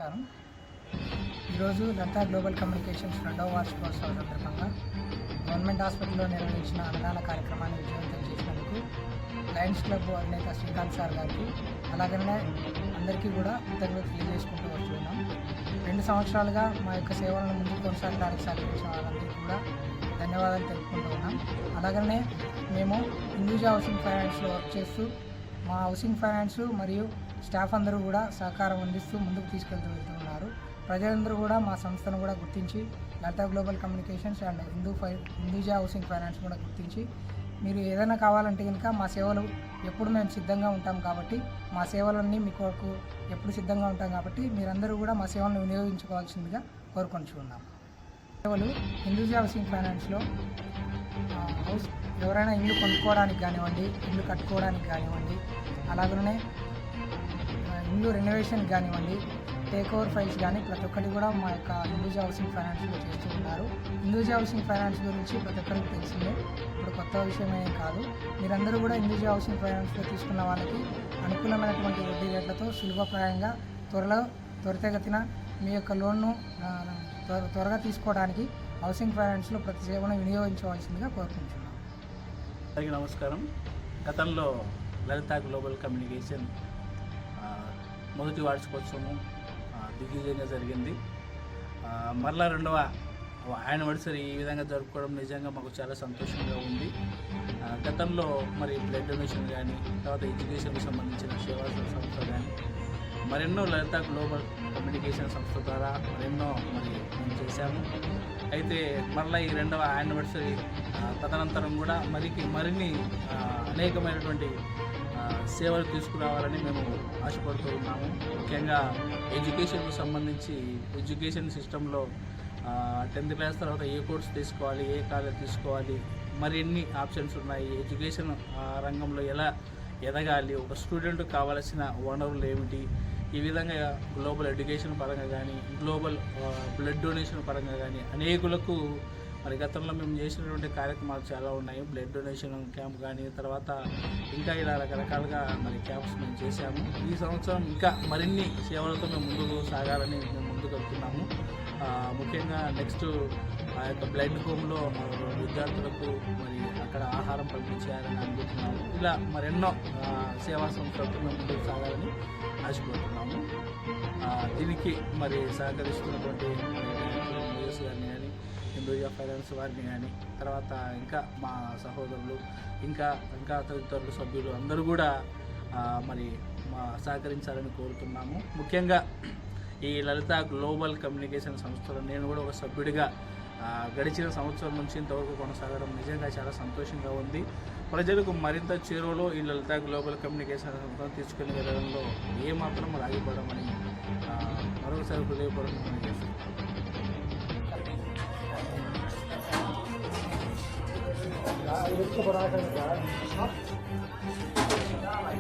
నమస్కారం. ఈరోజు లలిత global communications 2వ వార్షికోత్సవం సందర్భంగా గవర్నమెంట్ హాస్పిటల్లో నిర్వహించిన అన్నదాన కార్యక్రమాన్ని విజయవంతం చేసినందుకు లయన్స్ క్లబ్ అధినేత శ్రీకాంత్ సార్ గారికి అలాగనే అందరికీ కూడా కృతజ్ఞతలు తెలియజేసుకుంటూ వస్తున్నాం. 2 సంవత్సరాలుగా మా యొక్క సేవలను ముందుకు కొనసాగడానికి సహకరించిన వాళ్ళందరికీ కూడా ధన్యవాదాలు తెలుపుకుంటూ ఉన్నాం. అలాగనే మేము హిందూజా హౌసింగ్ ఫైనాన్స్లో వర్క్ చేస్తూ మా హౌసింగ్ ఫైనాన్స్ మరియు స్టాఫ్ అందరూ కూడా సహకారం అందిస్తూ ముందుకు వెళ్తున్నారు. ప్రజలందరూ కూడా మా సంస్థను కూడా గుర్తించి Lalitha global communications and Hinduja housing finance కూడా గుర్తించి మీరు ఏదైనా కావాలంటే కనుక మా సేవలు ఎప్పుడు మేము సిద్ధంగా ఉంటాం కాబట్టి మా సేవలన్నీ మీకు ఎప్పుడు సిద్ధంగా ఉంటాం కాబట్టి మీరందరూ కూడా మా సేవలను వినియోగించుకోవాల్సిందిగా కోరుకుంటున్నాం. సేవలు హిందూజా హౌసింగ్ ఫైనాన్స్లో ఎవరైనా ఇల్లు కొనుక్కోవడానికి కానివ్వండి, ఇల్లు కట్టుకోవడానికి కానివ్వండి, అలాగనే ఇల్లు రెనోవేషన్కి కానివ్వండి, టేక్ ఓవర్ ఫైల్స్ కానీ ప్రతి ఒక్కటి కూడా మా యొక్క హిందూజా హౌసింగ్ ఫైనాన్స్లో చేస్తూ ఉన్నారు. హిందూజా హౌసింగ్ ఫైనాన్స్ గురించి ప్రతి ఒక్కరికి తెలిసిందే, ఇప్పుడు కొత్త విషయమే కాదు. మీరందరూ కూడా హిందూజా హౌసింగ్ ఫైనాన్స్లో తీసుకున్న వాళ్ళకి అనుకూలమైనటువంటి వడ్డీ రేట్లతో సులభప్రాయంగా త్వరితగతిన మీ యొక్క లోన్ను త్వరగా తీసుకోవడానికి హౌసింగ్ ఫైనాన్స్లో ప్రతి సేవను వినియోగించవలసిందిగా కోరుకుంటున్నాను. అందరికీ నమస్కారం. గతంలో లలిత గ్లోబల్ కమ్యూనికేషన్ మొదటి వార్షికోత్సవం దిగ్విజయంగా జరిగింది. మరలా 2వ యానివర్సరీ ఈ విధంగా జరుపుకోవడం నిజంగా మాకు చాలా సంతోషంగా ఉంది. గతంలో మరి బ్లడ్ డొనేషన్ కానీ, తర్వాత ఎడ్యుకేషన్కి సంబంధించిన సేవా సంస్థ కానీ మరెన్నో లలిత గ్లోబల్ కమ్యూనికేషన్ సంస్థ ద్వారా మరెన్నో మేము చేశాము. అయితే మరలా ఈ 2వ యానివర్సరీ తదనంతరం కూడా మరిన్ని అనేకమైనటువంటి సేవలు తీసుకురావాలని మేము ఆశపడుతూ ఉన్నాము. ముఖ్యంగా ఎడ్యుకేషన్కు సంబంధించి ఎడ్యుకేషన్ సిస్టంలో 10th క్లాస్ తర్వాత ఏ కోర్స్ తీసుకోవాలి, ఏ కాలేజ్ తీసుకోవాలి, మరిన్ని ఆప్షన్స్ ఉన్నాయి. ఎడ్యుకేషన్ రంగంలో ఎలా ఎదగాలి, ఒక స్టూడెంట్కి కావాల్సిన వనరులు ఏమిటి, ఈ విధంగా గ్లోబల్ ఎడ్యుకేషన్ పరంగా కానీ, గ్లోబల్ బ్లడ్ డొనేషన్ పరంగా కానీ అనేకులకు గతంలో మేము చేసినటువంటి కార్యక్రమాలు చాలా ఉన్నాయి. బ్లడ్ డొనేషన్ క్యాంప్ కానీ, తర్వాత ఇంకా ఇలా రకరకాలుగా క్యాంప్స్ మేము చేశాము. ఈ సంవత్సరం ఇంకా మరిన్ని సేవలతో మేము ముందుకు సాగాలని మేము ముందుకు వెళ్తున్నాము. ముఖ్యంగా నెక్స్ట్ ఆ యొక్క బ్లైండ్ హోమ్లో విద్యార్థులకు అక్కడ ఆహారం పంపించాలని అనుకుంటున్నాము. ఇలా మరెన్నో సేవా సంస్థలతో మేము ముందుకు సాగాలని ఆశపడుతున్నాము. దీనికి సహకరిస్తున్నటువంటి న్యూస్ కానీ హిందూజా ఫైనాన్స్ వారిని కానీ, తర్వాత ఇంకా మా సహోదరులు ఇంకా తదితరులు సభ్యులు అందరూ కూడా సహకరించాలని కోరుతున్నాము. ముఖ్యంగా ఈ లలిత గ్లోబల్ కమ్యూనికేషన్ సంస్థలో నేను కూడా ఒక సభ్యుడిగా గడిచిన సంవత్సరం నుంచి ఇంతవరకు కొనసాగడం నిజంగా చాలా సంతోషంగా ఉంది. ప్రజలకు మరింత చేరువలో ఈ లలిత గ్లోబల్ కమ్యూనికేషన్ సంస్థను తీసుకుని వెళ్ళడంలో ఏమాత్రం రాగిపడమని మరొకసారి హృదయపూర్వకంగా చేస్తున్నాను.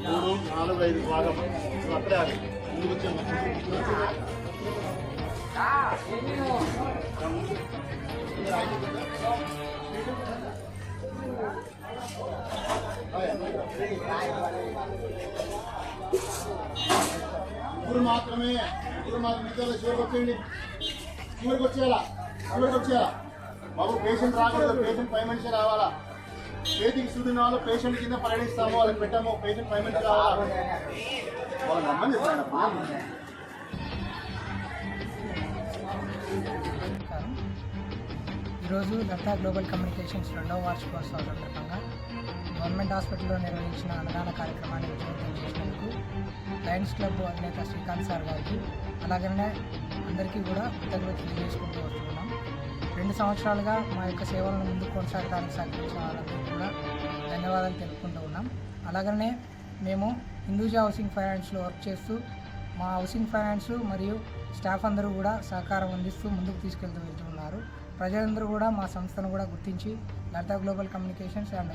3, 4, 5 భాగం అక్కడే ఆగి ముందుకు వచ్చాము. ఇప్పుడు మాత్రమే చివరికి వచ్చేయండి. చివరికి వచ్చేయాలా బాబు. పేషెంట్ రాకూడదు, పేషెంట్ 5 మనిషి రావాలా. చేతికి సూదిన వాళ్ళు పేషెంట్ కింద పరిగణిస్తాము, వాళ్ళకి పెట్టాము. పేషెంట్ 5 మనిషి రావాలా. వాళ్ళని నమ్మని ఈరోజు లలిత గ్లోబల్ కమ్యూనికేషన్స్ 2వ వార్షికోత్సవం సందర్భంగా గవర్నమెంట్ హాస్పిటల్లో నిర్వహించిన అన్నదాన కార్యక్రమాన్ని విజయవంతం చేసినందుకు లయన్స్ క్లబ్ అధినేత శ్రీకాంత్ సార్ గారికి అలాగనే అందరికీ కూడా కృతజ్ఞతలు తెలియజేసుకుంటూ వస్తున్నాం. 2 సంవత్సరాలుగా మా యొక్క సేవలను ముందుకు కొనసాగడానికి సహకరించిన వాళ్ళందరికీ కూడా ధన్యవాదాలు తెలుపుకుంటూ ఉన్నాం. అలాగనే మేము హిందూజా హౌసింగ్ ఫైనాన్స్లో వర్క్ చేస్తూ మా హౌసింగ్ ఫైనాన్స్ మరియు స్టాఫ్ అందరూ కూడా సహకారం అందిస్తూ ముందుకు వెళ్తున్నారు. ప్రజలందరూ కూడా మా సంస్థను కూడా గుర్తించి Lalitha global communications and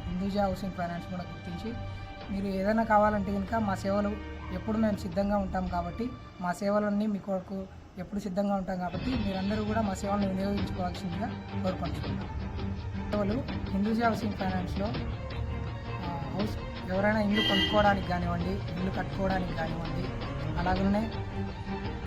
Hinduja housing finance కూడా గుర్తించి మీరు ఏదైనా కావాలంటే కనుక మా సేవలు ఎప్పుడు మేము సిద్ధంగా ఉంటాం కాబట్టి మా సేవలన్నీ మీకు ఎప్పుడు సిద్ధంగా ఉంటాం కాబట్టి మీరందరూ కూడా మా సేవలను వినియోగించుకోవాల్సిందిగా కోరుకుంటున్నాం. సేవలు హిందూజా హౌసింగ్ ఫైనాన్స్లో ఎవరైనా ఇల్లు కొనుక్కోవడానికి కానివ్వండి, ఇల్లు కట్టుకోవడానికి కానివ్వండి, అలాగనే